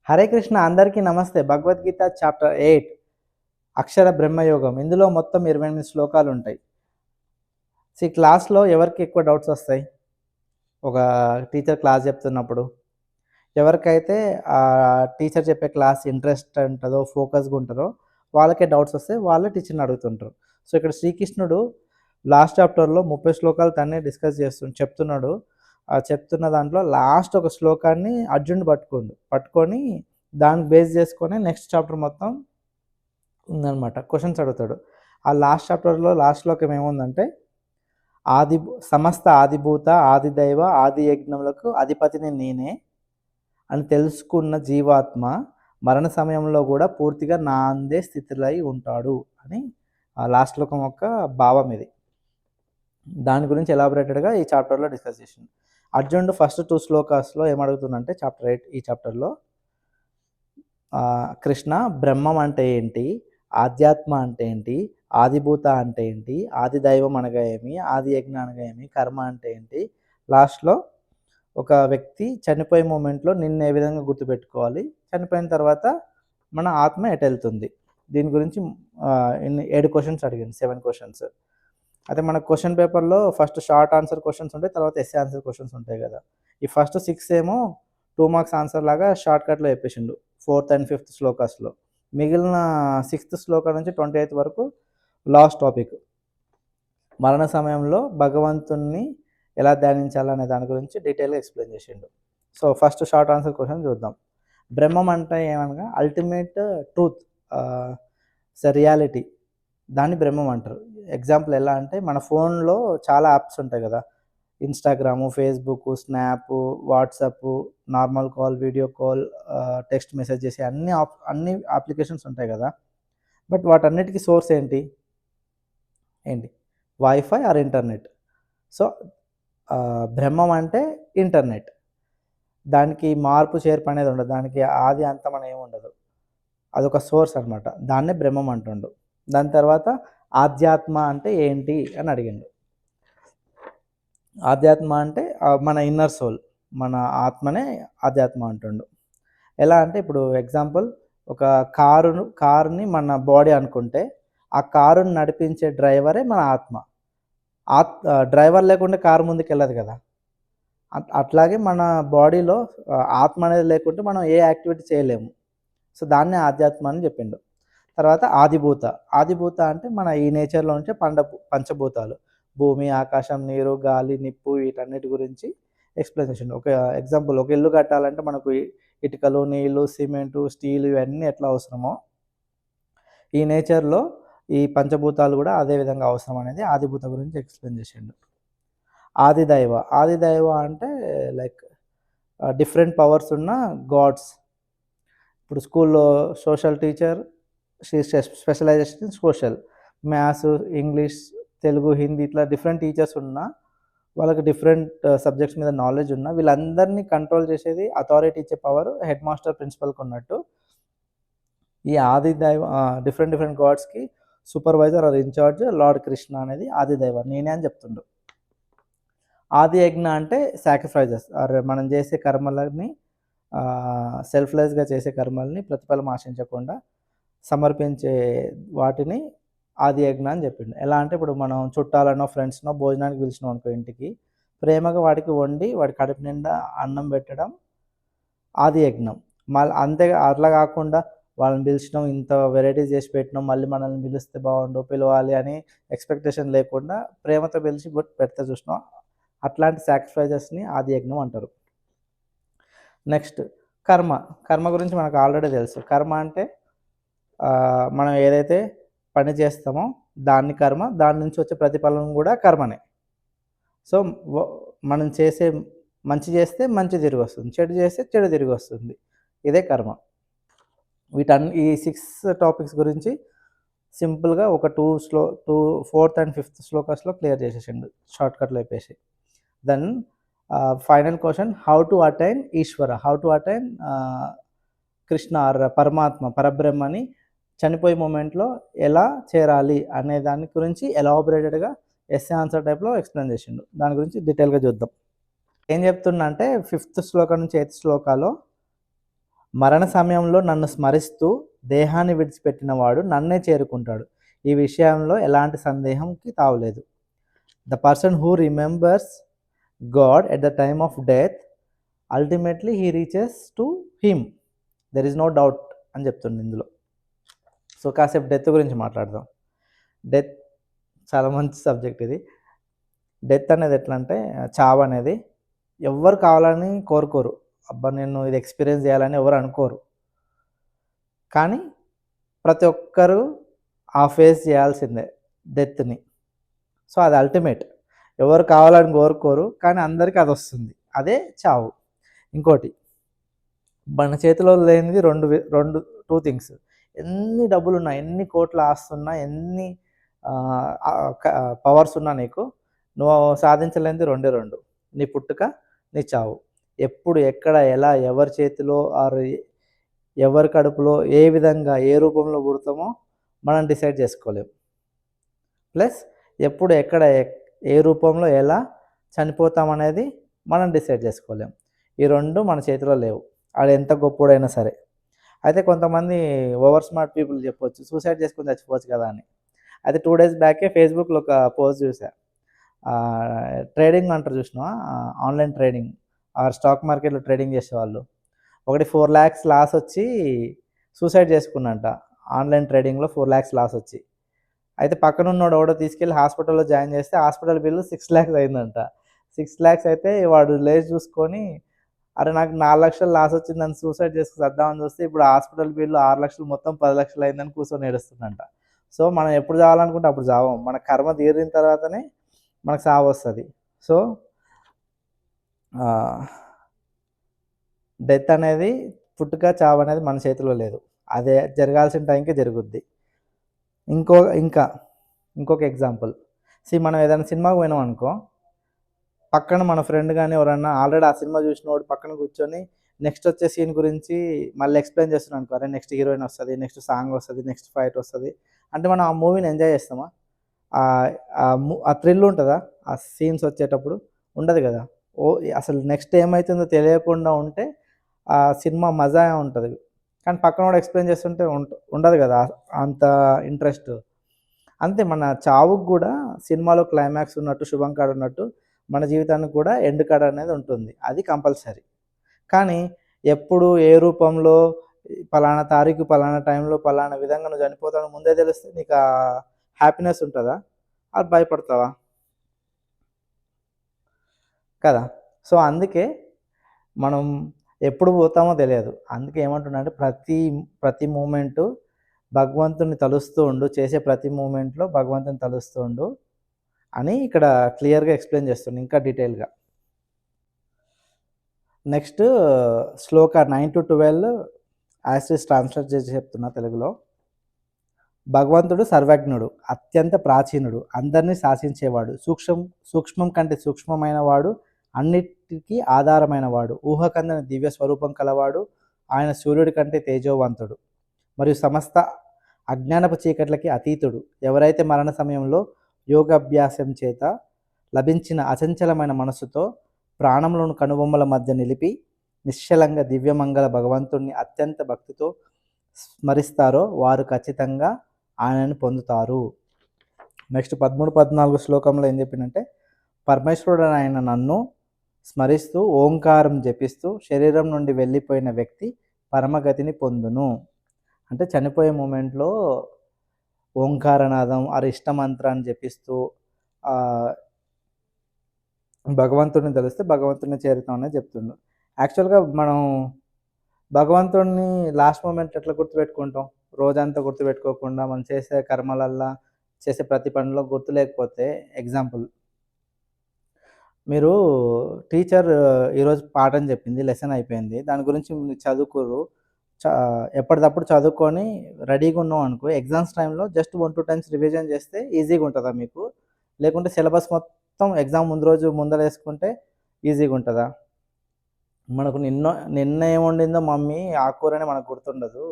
హరే కృష్ణ అందరికీ నమస్తే. భగవద్గీత చాప్టర్ 8 అక్షర బ్రహ్మయోగం. ఇందులో మొత్తం 28 శ్లోకాలు ఉంటాయి. క్లాస్‌లో ఎవరికి ఎక్కువ డౌట్స్ వస్తాయి? ఒక టీచర్ క్లాస్ చెప్తున్నప్పుడు. ఎవరికైతే టీచర్ చెప్పే క్లాస్ ఇంట్రెస్ట్ ఉంటదో, ఫోకస్‌గా ఉంటారో వాళ్ళకే డౌట్స్ వస్తాయి. వాళ్ళే టీచర్‌ని అడుగుతుంటారు. ఇక్కడ శ్రీకృష్ణుడు లాస్ట్ చాప్టర్‌లో 30 శ్లోకాలు తనే డిస్కస్ చెప్తున్నాడు. చెప్తున్న దాంట్లో లాస్ట్ ఒక శ్లోకాన్ని అర్జునుడు పట్టుకొని దాన్ని బేస్ చేసుకొని నెక్స్ట్ చాప్టర్ మొత్తం ఉందన్నమాట. క్వెషన్స్ అడుగుతాడు. ఆ లాస్ట్ చాప్టర్‌లో లాస్ట్ శ్లోకం ఏముందంటే సమస్త ఆదిభూత, ఆదిదైవ, ఆది యజ్ఞములకు అధిపతిని నేనే అని తెలుసుకున్న జీవాత్మ మరణ సమయంలో కూడా పూర్తిగా నా అందే స్థితిలో ఉంటాడు అని లాస్ట్ శ్లోకం యొక్క భావం ఇది. దాని గురించి ఎలాబొరేటెడ్‌గా ఈ చాప్టర్‌లో డిస్కస్ చేసిండు. అర్జునుడు ఫస్ట్ 2 శ్లోకాస్‌లో ఏమడుగుతుండంటే చాప్టర్ 8 ఈ చాప్టర్‌లో కృష్ణ బ్రహ్మం అంటే ఏంటి? ఆధ్యాత్మ అంటే ఏంటి? ఆదిభూత అంటే ఏంటి? ఆది దైవం అనగా ఏమి? ఆది యజ్ఞ అనగా ఏమి? కర్మ అంటే ఏంటి? లాస్ట్‌లో ఒక వ్యక్తి చనిపోయే మూమెంట్‌లో నిన్ను ఏ విధంగా గుర్తుపెట్టుకోవాలి? చనిపోయిన తర్వాత మన ఆత్మ ఎటెళ్తుంది? దీని గురించి 7 క్వెషన్స్ అడిగిండు. 7 క్వెషన్స్. అయితే మన క్వెషన్ పేపర్‌లో ఫస్ట్ షార్ట్ ఆన్సర్ క్వెషన్స్ ఉంటాయి. తర్వాత ఎస్సే ఆన్సర్ క్వెషన్స్ ఉంటాయి కదా! ఈ ఫస్ట్ 6 ఏమో 2 మార్క్స్ ఆన్సర్ లాగా షార్ట్‌కట్‌లో చెప్పేసిండు. 4th and 5th శ్లోకాస్‌లో. మిగిలిన 6th శ్లోకా నుంచి 28th వరకు లాస్ట్ టాపిక్. మరణ సమయంలో భగవంతుణ్ణి ఎలా ధ్యానించాలనే దాని గురించి డీటెయిల్‌గా ఎక్స్‌ప్లెయిన్ చేసిండు. ఫస్ట్ షార్ట్ ఆన్సర్ క్వెషన్ చూద్దాం. బ్రహ్మం అంటే ఏమనగా అల్టిమేట్ ట్రూత్, రియాలిటీ. దాన్ని బ్రహ్మం అంటారు. ఎగ్జాంపుల్ ఎలా అంటే మన ఫోన్‌లో చాలా యాప్స్ ఉంటాయి కదా! Instagram, Facebook, snap, WhatsApp, normal call, video call, text message చేసే అన్ని అప్లికేషన్స్ ఉంటాయి కదా! బట్ వాటన్నిటికి సోర్స్ ఏంటి? Wifi are internet. సో, బ్రహ్మం అంటే ఇంటర్నెట్. దానికి మార్పు, చేర్పు అనేది ఉండదు. దానికి ఆది, అంతం అని ఏమి ఉండదు. అదొక సోర్స్ అనమాట. దాన్నే బ్రహ్మం అంటుండు. దాని తర్వాత ఆధ్యాత్మ అంటే ఏంటి అని అడిగిండు. ఆధ్యాత్మ అంటే మన ఇన్నర్ సోల్, మన ఆత్మనే ఆధ్యాత్మ అంటుండు. ఎలా అంటే ఇప్పుడు ఎగ్జాంపుల్ ఒక కారుని మన బాడీ అనుకుంటే ఆ కారుని నడిపించే డ్రైవరే మన ఆత్మ. డ్రైవర్ లేకుండా కారు ముందుకెళ్ళదు కదా! అట్లాగే మన బాడీలో ఆత్మ అనేది లేకుంటే మనం ఏ యాక్టివిటీ చేయలేము. సో, దాన్నే ఆధ్యాత్మ అని చెప్పిండు. తర్వాత ఆదిభూత. ఆదిభూత అంటే మన ఈ నేచర్‌లో ఉంచే పంచభూతాలు. భూమి, ఆకాశం, నీరు, గాలి, నిప్పు వీటన్నిటి గురించి ఎక్స్‌ప్లెయిన్ చేసిండు. ఒక ఎగ్జాంపుల్ ఒక ఇల్లు కట్టాలంటే మనకు ఇటుకలు, నీళ్లు, సిమెంటు, స్టీల్ ఇవన్నీ ఎట్లా అవసరమో ఈ నేచర్‌లో ఈ పంచభూతాలు కూడా అదే విధంగా అవసరం అనేది ఆదిభూత గురించి ఎక్స్‌ప్లెయిన్ చేసిండు. ఆదిదైవ. ఆదిదైవ అంటే లైక్ డిఫరెంట్ పవర్స్ ఉన్న గాడ్స్. ఇప్పుడు స్కూల్‌లో social teacher specialization in social. Maths, English, Telugu, Hindi ఇట్లా డిఫరెంట్ టీచర్స్ ఉన్నా వాళ్ళకి డిఫరెంట్ సబ్జెక్ట్స్ మీద నాలెడ్జ్ ఉన్నా వీళ్ళందరినీ కంట్రోల్ చేసేది అథారిటీ ఇచ్చే పవర్ హెడ్ మాస్టర్ ప్రిన్సిపల్‌కి ఉన్నట్టు ఈ ఆదిదైవ డిఫరెంట్ గాడ్స్‌కి supervisor or incharge lord Krishna అనేది ఆదిదైవ నేనే అని చెప్తుండు. ఆది యజ్ఞ అంటే సాక్రిఫైజెస్ మనం చేసే కర్మలని సెల్ఫ్‌లెస్‌గా చేసే కర్మల్ని ప్రతిఫలం ఆశించకుండా సమర్పించే వాటిని ఆది యజ్ఞ అని చెప్పిండు. ఎలా అంటే ఇప్పుడు మనం చుట్టాలనో, ఫ్రెండ్స్‌నో భోజనానికి పిలిచినాం అనుకో ఇంటికి, ప్రేమగా వాడికి వండి వాడి కడుపు నిండా అన్నం పెట్టడం ఆది యజ్ఞం. అంతే అట్లా కాకుండా వాళ్ళని పిలిచినాం, ఇంత వెరైటీస్ చేసి పెట్టినాం, మళ్ళీ మనల్ని పిలిస్తే బాగుండు, పిలవాలి అని ఎక్స్‌పెక్టేషన్ లేకుండా ప్రేమతో పిలిచి పెడితే చూసినావా, అట్లాంటి సాక్రిఫైజెస్‌ని ఆది యజ్ఞం అంటారు. నెక్స్ట్ కర్మ. కర్మ గురించి మనకు ఆల్రెడీ తెలుసు. కర్మ అంటే మనం ఏదైతే పని చేస్తామో దాన్ని కర్మ, దాని నుంచి వచ్చే ప్రతిఫలం కూడా కర్మనే. సో, మనం మంచి చేస్తే మంచి తిరిగొస్తుంది. చెడు చేస్తే చెడు తిరిగొస్తుంది. ఇదే కర్మ. ఈ 6 టాపిక్స్ గురించి సింపుల్‌గా ఒక 4th అండ్ 5th శ్లోకాస్‌లో క్లియర్ చేసేసిండు షార్ట్‌కట్‌లో చెప్పేసి. Then final question how to attain Ishwara? How to attain Krishna or పరమాత్మ, పరబ్రహ్మని చనిపోయే మూమెంట్‌లో ఎలా చేరాలి అనే దాని గురించి ఎలాబొరేటెడ్‌గా ఎస్సే ఆన్సర్ టైప్‌లో ఎక్స్‌ప్లెయిన్ చేసిండు. దాని గురించి డీటెయిల్‌గా చూద్దాం. ఏం చెప్తున్నా అంటే 5th శ్లోకం నుంచి 8th శ్లోకాలో మరణ సమయంలో నన్ను స్మరిస్తూ దేహాన్ని విడిచిపెట్టిన వాడు నన్నే చేరుకుంటాడు. ఈ విషయంలో ఎలాంటి సందేహంకి తావులేదు. The person who remembers God at the time of death ultimately he reaches to him. There is no doubt అని చెప్తుంది ఇందులో. సో కాసేపు డెత్ గురించి మాట్లాడదాం. డెత్ చాలా మంచి సబ్జెక్ట్ ఇది. డెత్ అనేది ఎట్లా అంటే, చావు అనేది ఎవ్వరు కావాలని కోరుకోరు. అబ్బా నేను ఇది ఎక్స్పీరియన్స్ చేయాలని ఎవరు అనుకోరు. కానీ ప్రతి ఒక్కరు ఆ ఫేస్ చేయాల్సిందే డెత్ని. సో అది అల్టిమేట్. ఎవరు కావాలని కోరుకోరు, కానీ అందరికీ అది వస్తుంది. అదే చావు. ఇంకోటి, మన చేతిలో లేనిది రెండు టూ థింగ్స్. ఎన్ని డబ్బులున్నా, ఎన్ని కోట్ల ఆస్తున్నా, ఎన్ని పవర్స్ ఉన్నా నీకు, నువ్వు సాధించలేనిది రెండు. నీ పుట్టుక, నీ చావు. ఎప్పుడు, ఎక్కడ, ఎలా, ఎవరి చేతిలో ఆర్ ఎవరి కడుపులో, ఏ విధంగా, ఏ రూపంలో పుడతామో మనం డిసైడ్ చేసుకోలేము. ప్లస్ ఎప్పుడు, ఎక్కడ, ఏ రూపంలో, ఎలా చనిపోతామనేది మనం డిసైడ్ చేసుకోలేము. ఈ రెండు మన చేతిలో లేవు. ఆడు ఎంత గొప్పోడైనా సరే. అయితే కొంతమంది ఓవర్ స్మార్ట్ పీపుల్ చెప్పొచ్చు, సూసైడ్ చేసుకుని చచ్చిపోవచ్చు కదా అని. అయితే 2 days బ్యాకే ఫేస్బుక్లో ఒక పోస్ట్ చూసా. ట్రేడింగ్ అంటారు చూసినావా, ఆన్లైన్ ట్రేడింగ్ ఆర్ స్టాక్ మార్కెట్లో ట్రేడింగ్ చేసేవాళ్ళు. ఒకటి 4 lakhs లాస్ వచ్చి సూసైడ్ చేసుకున్నంట. ఆన్లైన్ ట్రేడింగ్లో 4 lakhs లాస్ వచ్చి. అయితే పక్కన ఉన్నోడు ఎవడో తీసుకెళ్ళి హాస్పిటల్లో జాయిన్ చేస్తే హాస్పిటల్ బిల్లు 6 lakhs అయిందంట. 6 lakhs అయితే వాడు లేచి చూసుకొని, అరే నాకు 4 లక్షలు లాస్ వచ్చింది, నన్ను సూసైడ్ చేసుకుని వద్దామని చూస్తే ఇప్పుడు హాస్పిటల్ బిల్లు 6 లక్షలు, మొత్తం 10 లక్షలు అయిందని కూర్చొని ఏడుస్తుందంట. సో మనం ఎప్పుడు చావాలనుకుంటే అప్పుడు చావం. మన కర్మ తీరిన తర్వాతనే మనకు సావు వస్తుంది. సో డెత్ అనేది, పుట్టుక చావు అనేది మన చేతిలో లేదు. అదే జరగాల్సిన టైంకి జరుగుద్ది. ఇంకొక ఎగ్జాంపుల్, మనం ఏదైనా సినిమాకి పోయినాం అనుకో, పక్కన మన ఫ్రెండ్ కానీ ఎవరన్నా ఆల్రెడీ ఆ సినిమా చూసినోడు పక్కన కూర్చొని నెక్స్ట్ వచ్చే సీన్ గురించి మళ్ళీ ఎక్స్ప్లెయిన్ చేస్తున్నాను అనుకో, అరే నెక్స్ట్ హీరోయిన్ వస్తుంది, నెక్స్ట్ సాంగ్ వస్తుంది, నెక్స్ట్ ఫైట్ వస్తుంది అంటే మనం ఆ మూవీని ఎంజాయ్ చేస్తామా? ఆ థ్రిల్ ఉంటుందా ఆ సీన్స్ వచ్చేటప్పుడు? ఉండదు కదా. అసలు నెక్స్ట్ ఏమవుతుందో తెలియకుండా ఉంటే ఆ సినిమా మజా ఉంటుంది. కానీ పక్కన కూడా ఎక్స్ప్లెయిన్ చేస్తుంటే ఉండదు కదా అంత ఇంట్రెస్ట్. అంతే మన చావుకు కూడా సినిమాలో క్లైమాక్స్ ఉన్నట్టు, శుభం కార్డ్ ఉన్నట్టు మన జీవితానికి కూడా ఎండ్ కార్డ్ అనేది ఉంటుంది. అది కంపల్సరీ. కానీ ఎప్పుడు, ఏ రూపంలో, పలానా తారీఖు, పలానా టైంలో, పలానా విధంగా నువ్వు చనిపోతావు ముందే తెలిస్తే నీకు ఆ హ్యాపీనెస్ ఉంటుందా? అది భయపడతావా? కదా. సో అందుకే మనం ఎప్పుడు పోతామో తెలియదు. అందుకే ఏమంటున్నా అంటే, ప్రతి మూమెంటు భగవంతుని తలుస్తూ ఉండు, చేసే ప్రతి మూమెంట్లో భగవంతుని తలుస్తూ ఉండు అని ఇక్కడ క్లియర్గా ఎక్స్ప్లెయిన్ చేస్తుంది ఇంకా డీటెయిల్గా. నెక్స్ట్ శ్లోక 9-12 యాసిస్ ట్రాన్స్లేట్ చేసి చెప్తున్నా తెలుగులో. భగవంతుడు సర్వజ్ఞుడు, అత్యంత ప్రాచీనుడు, అందరినీ శాసించేవాడు, సూక్ష్మం కంటే సూక్ష్మమైన వాడు, అన్నిటికీ ఆధారమైన వాడు, ఊహకందని దివ్య స్వరూపం కలవాడు. ఆయన సూర్యుడి కంటే తేజోవంతుడు మరియు సమస్త అజ్ఞానపు చీకట్లకి అతీతుడు. ఎవరైతే మరణ సమయంలో యోగాభ్యాసం చేత లభించిన అచంచలమైన మనస్సుతో ప్రాణములను కనుబొమ్మల మధ్య నిలిపి నిశ్చలంగా దివ్యమంగళ భగవంతుణ్ణి అత్యంత భక్తితో స్మరిస్తారో వారు ఖచ్చితంగా ఆయనను పొందుతారు. నెక్స్ట్ 13-14 శ్లోకంలో ఏం చెప్పిందంటే, పరమేశ్వరుడు ఆయన నన్ను స్మరిస్తూ ఓంకారం జపిస్తూ శరీరం నుండి వెళ్ళిపోయిన వ్యక్తి పరమగతిని పొందును. అంటే చనిపోయే మూమెంట్లో ఓంకారనాదం ఇష్టమంత్రాన్ని జపిస్తూ భగవంతుడిని తెలిస్తే భగవంతుడిని చేరుతాం అనేది చెప్తుండు. యాక్చువల్గా మనం భగవంతుడిని లాస్ట్ మూమెంట్ ఎట్లా గుర్తుపెట్టుకుంటాం? రోజంతా గుర్తుపెట్టుకోకుండా మనం చేసే కర్మలల్లా, చేసే ప్రతి పనిలో గుర్తు లేకపోతే, ఎగ్జాంపుల్, మీరు టీచర్ ఈరోజు పాఠం చెప్పింది, లెసన్ అయిపోయింది, దాని గురించి మీరు చదువుకోరు, ఎప్పటికప్పుడు చదువుకొని రెడీగా ఉన్నాం అనుకో, ఎగ్జామ్స్ టైంలో జస్ట్ 1-2 times రివిజన్ చేస్తే ఈజీగా ఉంటుందా మీకు? లేకుంటే సిలబస్ మొత్తం ఎగ్జామ్ ముందు రోజు ముందర వేసుకుంటే ఈజీగా ఉంటుందా? మనకు నిన్న ఏం వండిందో మమ్మీ ఆ కూరనే మనకు గుర్తుండదు.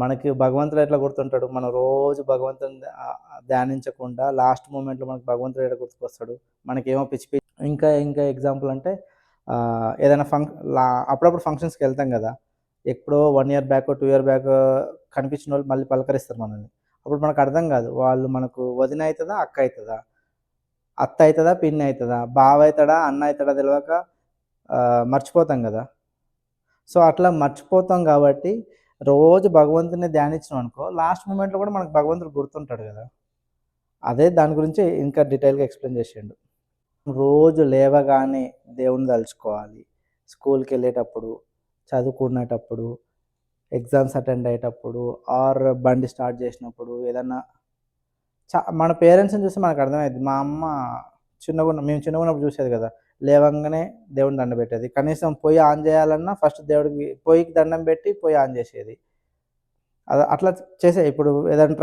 మనకి భగవంతుడు ఎట్లా గుర్తుంటాడు? మనం రోజు భగవంతుని ధ్యానించకుండా లాస్ట్ మూమెంట్లో మనకు భగవంతుడు ఎట్లా గుర్తుకొస్తాడు? మనకేమో పిచ్చి పిచ్చి ఇంకా ఎగ్జాంపుల్ అంటే, ఏదైనా అప్పుడప్పుడు ఫంక్షన్స్కి వెళ్తాం కదా, ఎప్పుడో 1 ఇయర్ బ్యాకో, 2 ఇయర్ బ్యాకో కనిపించినోళ్ళు మళ్ళీ పలకరిస్తారు మనల్ని. అప్పుడు మనకు అర్థం కాదు. వాళ్ళు మనకు వదిన అయితదా? అక్క అయితదా? అత్త అయితదా? పిన్ని అయితదా? బావ అయితడా? అన్న అయితడా? తెలవక మర్చిపోతాం గదా! సో, అట్లా మర్చిపోతాం గాబట్టి, రోజు భగవంతుడిని ధ్యానించినామనుకో, లాస్ట్ మొమెంట్‌లో గూడా మనకు భగవంతుడు గుర్తుంటాడు గదా! అదే దాని గురించి ఇంకా డీటెయిల్‌గా ఎక్స్‌ప్లెయిన్ చేసిండు. రోజు లేవగానే దేవుడిని తలుచుకోవాలి. స్కూల్‌కెళ్ళేటప్పుడు, చదువుకునేటప్పుడు, ఎగ్జామ్స్ అటెండ్ అయ్యేటప్పుడు, ఆర్ బండి స్టార్ట్ చేసినప్పుడు, ఏదన్నా మన పేరెంట్స్‌ని చూస్తే మనకర్థమైద్ది. మా అమ్మ మేము చిన్నగున్నప్పుడు చూసేది గదా! లేవంగానే దేవుడిని దండం పెట్టేది. కనీసం పొయ్యి ఆన్ జేయాలన్నా ఫస్ట్ దేవుడికి పొయ్యికి దండం పెట్టి పొయ్యి ఆన్ జేసేది. అట్లా ఇప్పుడు ఏదైనా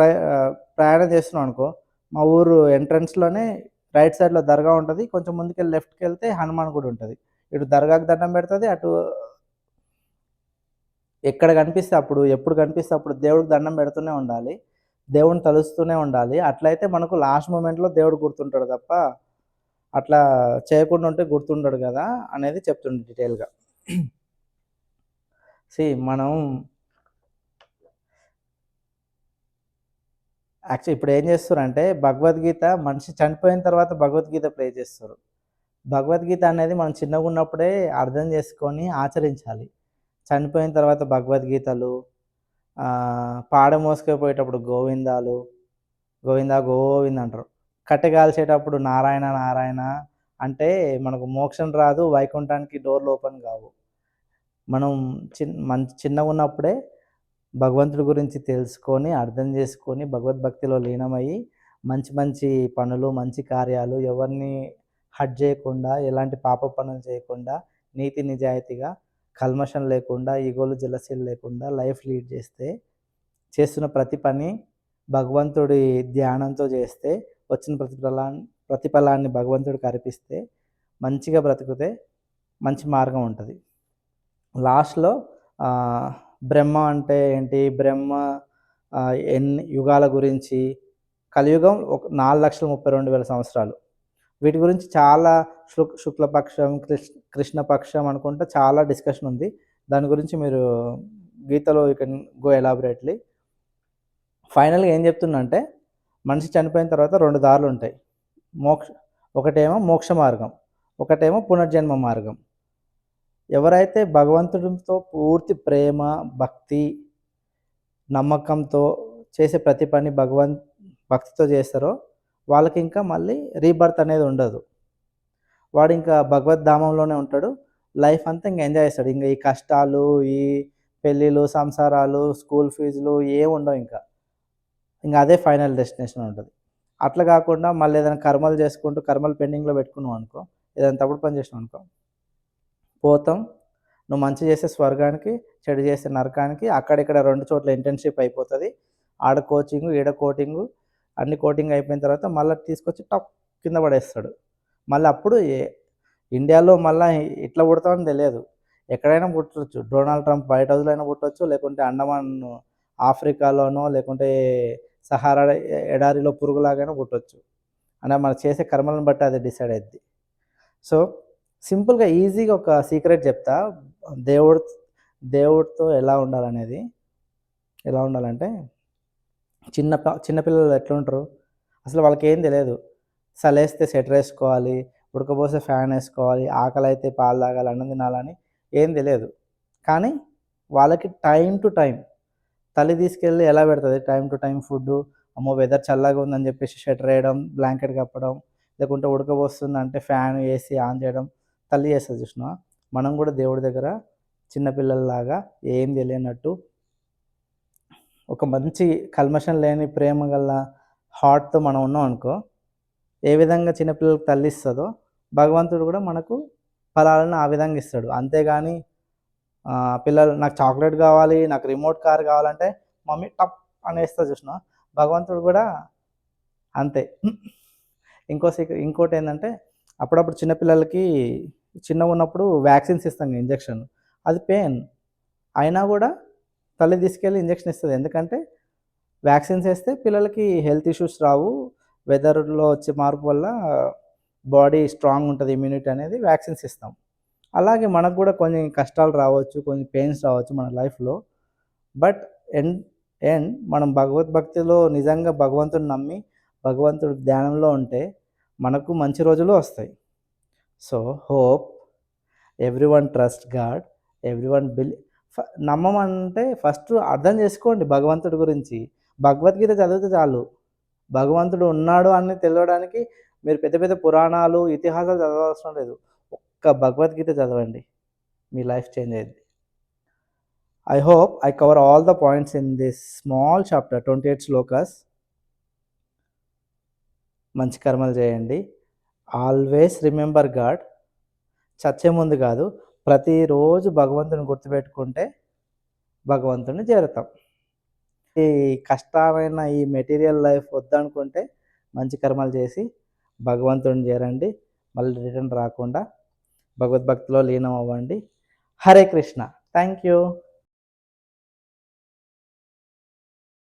ప్రయాణం చేస్తున్నాం అనుకో, మా ఊరు ఎంట్రన్స్‌లోనే రైట్ సైడ్‌లో దర్గా ఉంటది. కొంచెం ముందుకెళ్ళి లెఫ్ట్‌కెళ్తే హనుమాన్ గుడి ఉంటది. ఇటు దర్గాకి దండం పెడతది. అటు ఎక్కడ కనిపిస్తే అప్పుడు, ఎప్పుడు కనిపిస్తే అప్పుడు దేవుడికి దండం పెడుతూనే ఉండాలి. దేవుడిని తలుస్తూనే ఉండాలి. అట్లయితే మనకు లాస్ట్ మొమెంట్‌లో దేవుడు గుర్తుంటాడు తప్ప, అట్లా చేయకుండా ఉంటే గుర్తుండడు గదా! అనేది చెప్తుండు డీటెయిల్‌గా. మనం ఇప్పుడు ఏం చేస్తుర్రంటే భగవద్గీత మనిషి చనిపోయిన తర్వాత భగవద్గీత ప్లే చేస్తుర్రు. భగవద్గీత అనేది మనం చిన్నగున్నప్పుడే అర్థం చేసుకొని ఆచరించాలి. చనిపోయిన తర్వాత భగవద్గీతలు, పాడ మోసుకపోయేటప్పుడు గోవిందాలు, గోవిందా గోవింద అంటారు. కట్టె కాల్చేటప్పుడు నారాయణ నారాయణ అంటే మనకు మోక్షం రాదు, వైకుంఠానికి డోర్‌లు ఓపెన్ కావు. మనం చిన్నగున్నప్పుడే భగవంతుడి గురించి తెలుసుకొని, అర్థం చేసుకొని, భగవద్భక్తిలో లీనమయ్యి, మంచి మంచి పనులు, మంచి కార్యాలు, ఎవరిని హర్ట్ చేయకుండా, ఎలాంటి పాప పనులు చేయకుండా, నీతి నిజాయితీగా, కల్మషం లేకుండా, ఈగోలు, జెలసీలు లేకుండా లైఫ్ లీడ్ చేస్తే, చేస్తున్న ప్రతి పని భగవంతుడి ధ్యానంతో చేస్తే, వచ్చిన ప్రతిఫలాన్ని భగవంతుడికి అర్పిస్తే, మంచిగా బ్రతికితే మంచి మార్గం ఉంటది. లాస్ట్‌లో బ్రహ్మ అంటే ఏంటి? బ్రహ్మ ఎన్ని యుగాల గురించి, కలియుగం 4,32,000 సంవత్సరాలు. వీటి గురించి చాలా శుక్లపక్షం, కృష్ణపక్షం అనుకుంటా చాలా డిస్కషన్ ఉంది. దాని గురించి మీరు గీతలో యూ కెన్ గో ఎలాబొరేట్‌లీ. ఫైనల్‌గా ఏం చెప్తున్నా మనిషి చనిపోయిన తర్వాత 2 దారులుంటాయి. మోక్ష ఒకటేమో మోక్ష మార్గం, ఒకటేమో పునర్జన్మ మార్గం. ఎవరైతే భగవంతుడితో పూర్తి ప్రేమ, భక్తి, నమ్మకంతో చేసే ప్రతి పని భక్తితో చేస్తారో వాళ్ళకింకా మళ్ళీ రీబర్త్ అనేది ఉండదు. వాడింకా భగవద్ధామంలోనే ఉంటాడు. లైఫ్ అంతా ఇంక ఎంజాయ్ చేస్తాడు. ఇంక ఈ కష్టాలు, ఈ పెళ్ళిళ్ళు, సంసారాలు, స్కూల్ ఫీజులు ఏముండవు ఇంకా. ఇంక అదే ఫైనల్ డెస్టినేషన్ ఉంటది. అట్లా కాకుండా మళ్ళీ ఏదైనా కర్మలు చేసుకుంటూ కర్మలు పెండింగ్‌లో పెట్టుకున్నాం అనుకో, ఏదైనా తప్పుడు పని చేసినాం అనుకో, పోతాం. నువ్వు మంచి చేస్తే స్వర్గానికి, చెడు చేస్తే నరకానికి. అక్కడిక్కడ 2 చోట్ల ఇంటర్న్‌షిప్ అయిపోతది. ఆడ కోచింగు, ఈడ కోటింగు, అన్ని కోటింగ్ అయిపోయిన తర్వాత మళ్ళా తీసుకొచ్చి కింద పడేస్తాడు. మళ్ళీ అప్పుడు ఇండియాలో మళ్ళా ఇట్లా పుడతామని తెలియదు. ఎక్కడైనా పుట్టొచ్చు. డొనాల్డ్ ట్రంప్ వైట్ హౌస్‌లో పుట్టొచ్చు. లేకుంటే అండమాన్ ఆఫ్రికాలోనో, లేకుంటే సహారా ఎడారిలో పురుగులాగైనా పుట్టొచ్చు. అంటే మనం చేసే కర్మలను బట్టి అది డిసైడ్ అయిద్ది. సో, సింపుల్‌గా ఈజీగా ఒక సీక్రెట్ చెప్తా. దేవుడు దేవుడితో ఎలా ఉండాలనేది. ఎలా ఉండాలంటే చిన్న పిల్లలు ఎట్లుంటరు? అసలు వాళ్ళకేం తెలీదు. చలేస్తే స్వెటరేసుకోవాలి, ఉడకపోస్తే ఫ్యాన్ ఏసుకోవాలి, ఆకలైతే పాలు తాగాలి, అన్నం తినాలని ఏం తెలియదు. కానీ వాళ్ళకి టైమ్ టు టైమ్ తల్లి తీసుకెళ్ళి ఎలా పెడతది? Time to time food. అమ్మో! వెదర్ చల్లగా ఉందని చెప్పేసి స్వెటర్ ఏయడం, బ్లాంకెట్ కప్పడం, లేకుంటే ఉడకపోస్తుందంటే ఫ్యాన్, ఏసీ ఆన్ చేయడం తల్లి చేస్తది చూసినావా? మనం కూడా దేవుడి దగ్గర చిన్న పిల్లల్లాగా ఏం తెలియనట్టు ఒక మంచి కల్మషం లేని ప్రేమ గల హార్ట్‌తో మనం ఉన్నాం అనుకో, ఏ విధంగా చిన్నపిల్లలకి తల్లి ఇస్తదో, భగవంతుడు కూడా మనకు ఫలాలను ఆ విధంగా ఇస్తాడు. అంతేగాని పిల్లలు నాకు చాక్లెట్ కావాలి, నాకు రిమోట్ కార్ కావాలంటే మమ్మీ టప్ అనేస్తది చూసినావా? భగవంతుడు కూడా అంతే. ఇంకోటేందంటే అప్పుడప్పుడు చిన్న పిల్లలకి చిన్నగున్నప్పుడు వ్యాక్సిన్స్ ఇస్తాం ఇంజెక్షన్. అది పెయిన్. అయినా కూడా తల్లి తీసుకెళ్ళి ఇంజెక్షన్ ఇస్తది. ఎందుకంటే వ్యాక్సిన్స్ ఏస్తే పిల్లలకి హెల్త్ ఇష్యూస్ రావు. వెదర్‌లో వచ్చే మార్పు వల్ల బాడీ స్ట్రాంగ్ ఉంటది. ఇమ్యూనిటీ అనేది వ్యాక్సిన్స్ ఇస్తాం. అలాగే మనకు కూడా కొన్ని కష్టాలు రావచ్చు, కొన్ని పెయిన్స్ రావచ్చు మన లైఫ్‌లో. బట్ ఎండ్ ఎండ్ మనం భగవద్భక్తిలో నిజంగా భగవంతుడిని నమ్మి, భగవంతుడి ధ్యానంలో ఉంటే మనకు మంచి రోజులు వస్తాయి. So, hope everyone trust God, everyone నమ్మమంటే ఫస్ట్ అర్థం చేసుకోండి భగవంతుడి గురించి. భగవద్గీత చదివితే చాలు. భగవంతుడు ఉన్నాడు అని తెలవడానికి మీరు పెద్ద పెద్ద పురాణాలు, ఇతిహాసాలు చదవవసరం లేదు. ఒక్క భగవద్గీత చదవండి. మీ లైఫ్ చేంజ్ అయ్యిద్ది. I hope I cover all the points in this small chapter, 28 shlokas. మంచి కర్మలు చేయండి. Always remember God. చచ్చే ముందు కాదు, ప్రతిరోజు భగవంతుని గుర్తుపెట్టుకుంటే భగవంతుడిని చేరుతాం. ఈ కష్టమైన ఈ మెటీరియల్ లైఫ్ వద్దనుకుంటే మంచి కర్మలు చేసి భగవంతుడిని చేరండి. మళ్ళీ రిటర్న్ రాకుండా భగవద్భక్తిలో లీనం అవ్వండి. హరే కృష్ణ. Thank you.